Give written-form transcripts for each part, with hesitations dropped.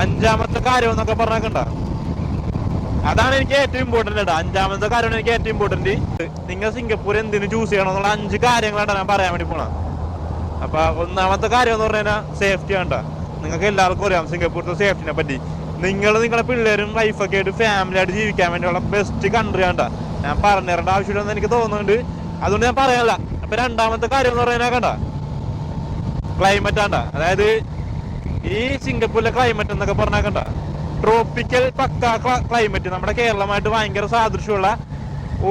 അഞ്ചാമത്തെ കാര്യം എന്നൊക്കെ പറഞ്ഞേക്കണ്ട, അതാണ് എനിക്ക് ഏറ്റവും ഇമ്പോർട്ടന്റ് കേട്ടോ. അഞ്ചാമത്തെ കാര്യമാണ് എനിക്ക് ഏറ്റവും ഇമ്പോർട്ടന്റ്. നിങ്ങൾ സിംഗപ്പൂർ എന്തിനു ചൂസ് ചെയ്യണം എന്നുള്ള 5 കാര്യങ്ങളാണ് ഞാൻ പറയാൻ വേണ്ടി പോണ. അപ്പൊ ഒന്നാമത്തെ കാര്യം എന്ന് പറഞ്ഞു കഴിഞ്ഞാൽ സേഫ്റ്റി വേണ്ട. നിങ്ങൾക്ക് എല്ലാവർക്കും അറിയാം സിംഗപ്പൂരിന്റെ സേഫ്റ്റിനെ പറ്റി. നിങ്ങളുടെ പിള്ളേരും വൈഫൊക്കെ ആയിട്ട് ഫാമിലി ആയിട്ട് ജീവിക്കാൻ വേണ്ടിയുള്ള ബെസ്റ്റ് കൺട്രി ആണ്ട. ഞാൻ പറഞ്ഞു തരേണ്ട ആവശ്യമില്ലെന്ന് എനിക്ക് തോന്നുന്നുണ്ട്, അതുകൊണ്ട് ഞാൻ പറയാനില്ല. അപ്പൊ രണ്ടാമത്തെ കാര്യം എന്ന് പറഞ്ഞാൽ കണ്ട ക്ലൈമറ്റ് ആണ്ട. അതായത് ഈ സിംഗപ്പൂരിലെ ക്ലൈമറ്റ് എന്നൊക്കെ പറഞ്ഞാൽ കണ്ട ട്രോപ്പിക്കൽ പക്ക ക്ലൈമറ്റ്. നമ്മുടെ കേരളമായിട്ട് ഭയങ്കര സാദൃശ്യമുള്ള,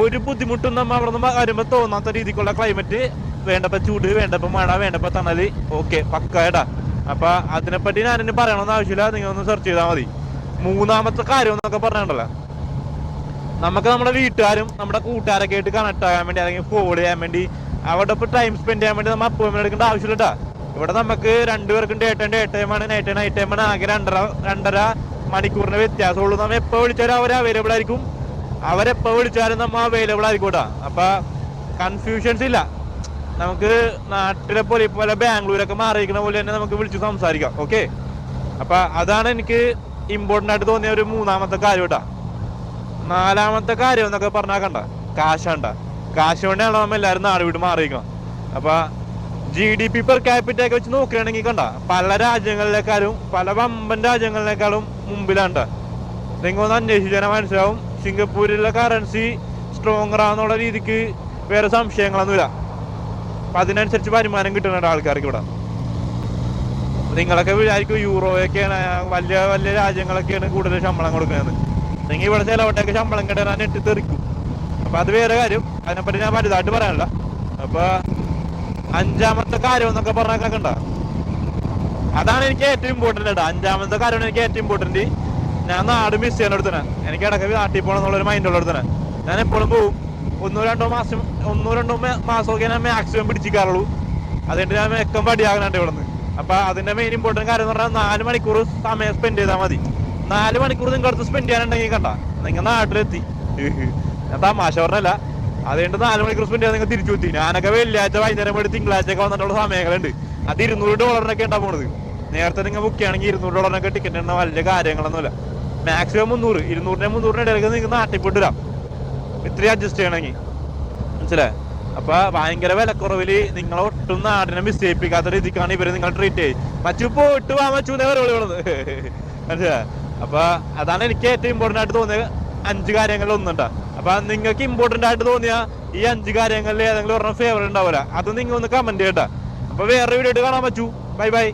ഒരു ബുദ്ധിമുട്ടും നമ്മൾ അവിടെ നിന്ന് വരുമ്പോൾ തോന്നാത്ത രീതിക്കുള്ള ക്ലൈമറ്റ്. വേണ്ടപ്പോ ചൂട്, വേണ്ടപ്പോ മഴ, വേണ്ടപ്പോ തണല്, ഓക്കെ പക്കായിട്ടാ. അപ്പൊ അതിനെപ്പറ്റി ഞാനിനി പറയണമെന്ന് ആവശ്യമില്ല, നിങ്ങളൊന്ന് സെർച്ച് ചെയ്താൽ മതി. മൂന്നാമത്തെ കാര്യം എന്നൊക്കെ പറഞ്ഞിട്ടുണ്ടല്ലോ, നമുക്ക് നമ്മുടെ വീട്ടുകാരും നമ്മുടെ കൂട്ടുകാരൊക്കെ ആയിട്ട് കണക്ട് ആകാൻ വേണ്ടി, അല്ലെങ്കിൽ കോൾ ചെയ്യാൻ വേണ്ടി, അവിടെ ഇപ്പോൾ ടൈം സ്പെൻഡ് ചെയ്യാൻ വേണ്ടി നമ്മൾ അപ്പോയിൻമെന്റ് എടുക്കേണ്ട ആവശ്യമില്ല. ഇവിടെ നമുക്ക് രണ്ടുപേർക്കും ഡേ ടൈമാണ്, നൈറ്റ് ടൈമാണ്. ആകെ 2.5 മണിക്കൂറിന് വ്യത്യാസമുള്ളൂ. നമ്മൾ എപ്പോൾ വിളിച്ചാലും അവർ അവൈലബിൾ ആയിരിക്കും, അവരെപ്പോൾ വിളിച്ചാലും നമ്മൾ അവൈലബിൾ ആയിരിക്കും കേട്ടോ. അപ്പൊ കൺഫ്യൂഷൻസ് ഇല്ല. നമുക്ക് നാട്ടിലെ പോലെ ബാംഗ്ലൂരൊക്കെ മാറിയിരിക്കുന്ന പോലെ തന്നെ നമുക്ക് വിളിച്ച് സംസാരിക്കാം. ഓക്കെ, അപ്പൊ അതാണ് എനിക്ക് ഇമ്പോർട്ടൻ്റ് ആയിട്ട് തോന്നിയ ഒരു മൂന്നാമത്തെ കാര്യം കേട്ടാ. നാലാമത്തെ കാര്യം എന്നൊക്കെ പറഞ്ഞാൽ കണ്ട കാശാണ്ട. കാശ് കൊണ്ടാണ് നമ്മൾ എല്ലാവരും നാട് വിട്ട് മാറിയിരിക്കണം. അപ്പൊ GDP പെർ ക്യാപിറ്റ ഒക്കെ വെച്ച് നോക്കുകയാണെങ്കിൽ കണ്ട പല രാജ്യങ്ങളിലേക്കാളും, പല വമ്പൻ രാജ്യങ്ങളിലേക്കാളും മുമ്പിലാണ്ട. നിങ്ങൾ ഒന്ന് അന്വേഷിച്ചാൽ മനസ്സിലാവും. സിംഗപ്പൂരിലെ കറൻസി സ്ട്രോങ്ങർ ആണെന്നുള്ള രീതിക്ക് വേറെ സംശയങ്ങളൊന്നുമില്ല. അപ്പൊ അതിനനുസരിച്ച് വരുമാനം കിട്ടുന്നുണ്ട് ആൾക്കാർക്ക് ഇവിടെ. നിങ്ങളൊക്കെ വിചാരിക്കും യൂറോയൊക്കെയാണ്, വലിയ വലിയ രാജ്യങ്ങളൊക്കെയാണ് കൂടുതൽ ശമ്പളം കൊടുക്കുന്നത്. നിങ്ങൾ ഇവിടെ ചിലവട്ടൊക്കെ ശമ്പളം കിട്ടാൻ ഇട്ട് തെറിക്കും. അപ്പൊ അത് വേറെ കാര്യം, അതിനെപ്പറ്റി ഞാൻ വലുതായിട്ട് പറയാനില്ല. അപ്പൊ അഞ്ചാമത്തെ കാര്യം എന്നൊക്കെ പറഞ്ഞാൽ കണ്ട അതാണ് എനിക്ക് ഏറ്റവും ഇമ്പോർട്ടന്റ് കേട്ടോ. അഞ്ചാമത്തെ കാര്യമാണ് എനിക്ക് ഏറ്റവും ഇമ്പോർട്ടന്റ്. ഞാൻ നാട് മിസ് ചെയ്യാൻ എടുത്തന്നെ. എനിക്ക് ഇടയ്ക്ക് നാട്ടിൽ പോകണം എന്നുള്ളൊരു മൈൻഡുള്ള എടുത്തന്നെ. ഞാൻ എപ്പോഴും പോവും. 1-2 മാസമൊക്കെ ഞാൻ മാക്സിമം പിടിച്ചിക്കാറുള്ളൂ. അതുകൊണ്ട് ഞാൻ മെക്കം പടിയാകാനുണ്ട് ഇവിടെ നിന്ന്. അപ്പൊ അതിന്റെ മെയിൻ ഇമ്പോർട്ടന്റ് കാര്യം എന്ന് പറഞ്ഞാൽ 4 മണിക്കൂർ സമയം സ്പെൻഡ് ചെയ്താൽ മതി. 4 മണിക്കൂർ നിങ്ങൾക്ക് അടുത്ത് സ്പെൻഡ് ചെയ്യാനുണ്ടെങ്കിൽ കണ്ട നിങ്ങൾ നാട്ടിലെത്തി. ഞാൻ തമാശ പറഞ്ഞല്ല. അതുകൊണ്ട് 4 മണിക്കൂർ സ്പെൻഡ് ചെയ്യാൻ നിങ്ങൾ തിരിച്ചു എത്തി. ഞാനൊക്കെ വെള്ളിയാഴ്ച വൈകുന്നേരം പോയിട്ട് തിങ്കളാഴ്ച ഒക്കെ വന്നിട്ടുള്ള സമയങ്ങളുണ്ട്. അത് $200 ഉണ്ടാ പോണത്. നേരത്തെ നിങ്ങൾ ബുക്ക് ചെയ്യണമെങ്കിൽ $200 ടിക്കറ്റ് ഉണ്ട വലിയ കാര്യങ്ങളൊന്നുമില്ല. മാക്സിമം 200-200 ഇടയ്ക്ക് നിങ്ങൾക്ക് നാട്ടിൽ പോയിട്ട് വരാം, ഇത്രയും അഡ്ജസ്റ്റ് ചെയ്യണമെങ്കിൽ. മനസ്സിലായി? അപ്പൊ ഭയങ്കര വിലക്കുറവില് നിങ്ങളെ ഒട്ടും നാടിനെ മിസ്സേപ്പിക്കാത്ത രീതിക്കാണ് ഇവര് നിങ്ങൾ ട്രീറ്റ് ചെയ്യും. മച്ചു പോയിട്ട് വാ മച്ചു നേരുള്ളത്. മനസ്സിലായി? അപ്പൊ അതാണ് എനിക്ക് ഏറ്റവും ഇമ്പോർട്ടന്റ് ആയിട്ട് തോന്നിയ 5 കാര്യങ്ങളിൽ ഒന്നുണ്ടാ. അപ്പൊ നിങ്ങൾക്ക് ഇമ്പോർട്ടന്റ് ആയിട്ട് തോന്നിയ ഈ 5 കാര്യങ്ങളിൽ ഏതെങ്കിലും ഒരെണ്ണം ഫേവറേറ്റ് ഉണ്ടാവില്ല, അത് നിങ്ങൾ ഒന്ന് കമന്റ് ചെയ്യട്ടാ. അപ്പൊ വേറെ വീഡിയോ കാണാൻ പറ്റൂ. Bye bye.